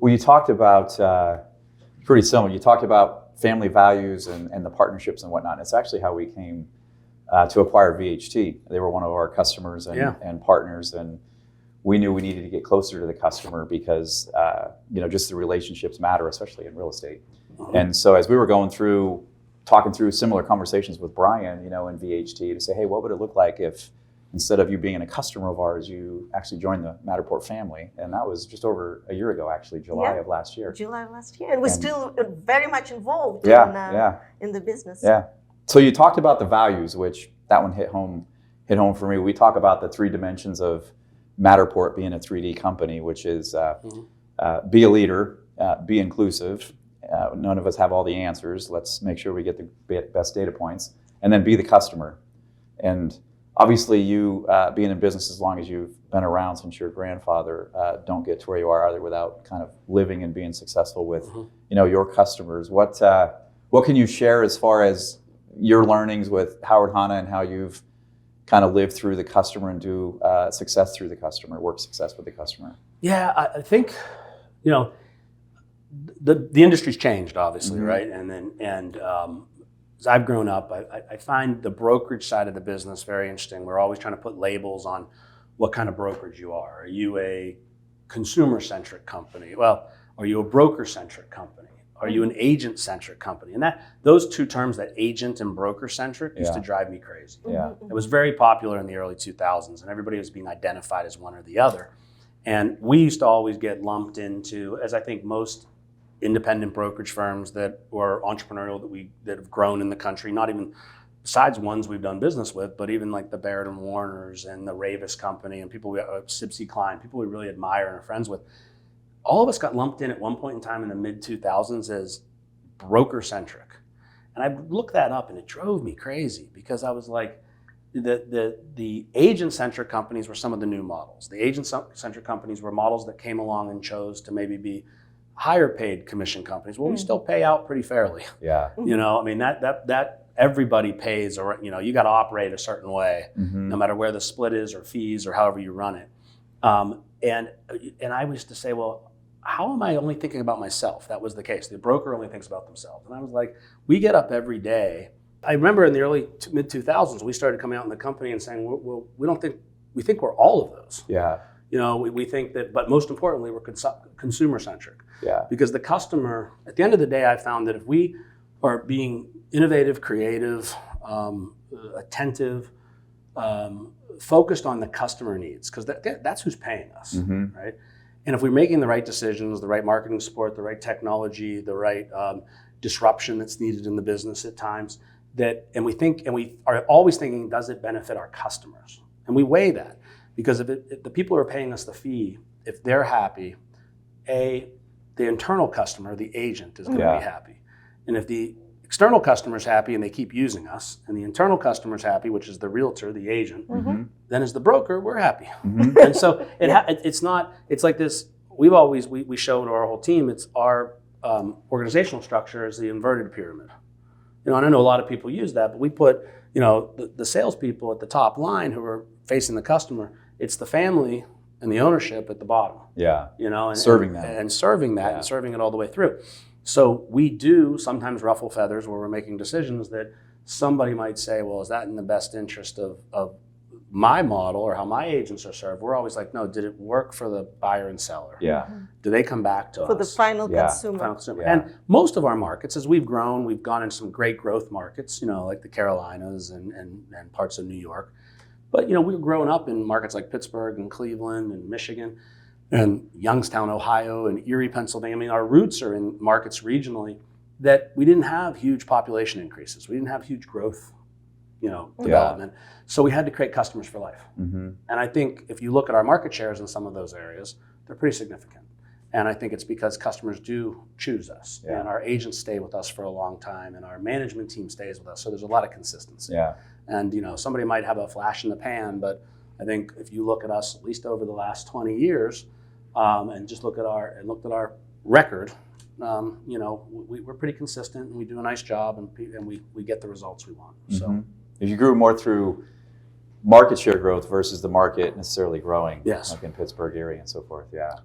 Well, you talked about, pretty similar, you talked about family values and the partnerships and whatnot. It's actually how we came to acquire VHT. They were one of our customers and partners, and we knew we needed to get closer to the customer because just the relationships matter, especially in real estate. Mm-hmm. And so as we were talking through similar conversations with Brian, in VHT, to say, hey, what would it look like if instead of you being a customer of ours, you actually joined the Matterport family? And that was just over a year ago, actually, July of last year. July of last year. And we're still very much involved in the business. Yeah. So you talked about the values, which that one hit home for me. We talk about the 3 dimensions of Matterport being a 3D company, which is be a leader, be inclusive. None of us have all the answers. Let's make sure we get the best data points, and then be the customer. And obviously, you being in business as long as you've been around since your grandfather, don't get to where you are either without kind of living and being successful with, your customers. What can you share as far as your learnings with Howard Hanna and how you've kind of lived through the customer and do success through the customer, work success with the customer? Yeah, I think, the industry's changed, obviously, right? And as I've grown up, I find the brokerage side of the business very interesting. We're always trying to put labels on what kind of brokerage you are. Are you a consumer-centric company? Well, are you a broker-centric company? Are you an agent-centric company? And those 2 terms, that agent and broker-centric, used to drive me crazy. Yeah. It was very popular in the early 2000s, and everybody was being identified as one or the other. And we used to always get lumped into, as I think most independent brokerage firms that were entrepreneurial that have grown in the country, not even besides ones we've done business with, but even like the Barrett and Warners and the Ravis Company and people Sibsey Klein, people we really admire and are friends with. All of us got lumped in at one point in time in the mid 2000s as broker centric. And I looked that up and it drove me crazy because I was like, the agent centric companies were some of the new models. The agent centric companies were models that came along and chose to maybe be higher paid commission companies. Well, we still pay out pretty fairly. Yeah. That everybody pays, or you got to operate a certain way, no matter where the split is or fees or however you run it. And I used to say, well, how am I only thinking about myself? That was the case. The broker only thinks about themselves. And I was like, we get up every day. I remember in the early mid 2000s, we started coming out in the company and saying, well, we think we're all of those. Yeah. We think that, but most importantly, we're consumer centric. Yeah. Because the customer, at the end of the day, I found that if we are being innovative, creative, attentive, focused on the customer needs, because that's who's paying us, right? And if we're making the right decisions, the right marketing support, the right technology, the right disruption that's needed in the business at times, and we are always thinking, does it benefit our customers? And we weigh that. Because if the people who are paying us the fee, if they're happy, the internal customer, the agent, is going to be happy. And if the external customer is happy and they keep using us, and the internal customer is happy, which is the realtor, the agent, then as the broker, we're happy. And so it's like this, we show to our whole team, it's our organizational structure is the inverted pyramid. And I know a lot of people use that, but we put, the salespeople at the top line who are facing the customer, it's the family and the ownership at the bottom. Yeah. And serving that. And serving that and serving it all the way through. So we do sometimes ruffle feathers where we're making decisions that somebody might say, well, is that in the best interest of my model or how my agents are served? We're always like, no, did it work for the buyer and seller? Yeah. Do they come back to us? For the final consumer. Final consumer. Yeah. And most of our markets, as we've grown, we've gone into some great growth markets, like the Carolinas and parts of New York. But we were growing up in markets like Pittsburgh and Cleveland and Michigan and Youngstown, Ohio and Erie, Pennsylvania. I mean, our roots are in markets regionally that we didn't have huge population increases. We didn't have huge growth, development. So we had to create customers for life. And I think if you look at our market shares in some of those areas, they're pretty significant. And I think it's because customers do choose us and our agents stay with us for a long time and our management team stays with us. So there's a lot of consistency. Yeah. And somebody might have a flash in the pan, but I think if you look at us, at least over the last 20 years, and just looked at our record, we're pretty consistent and we do a nice job and we get the results we want. So if you grew more through market share growth versus the market necessarily growing, yes, like in Pittsburgh area and so forth,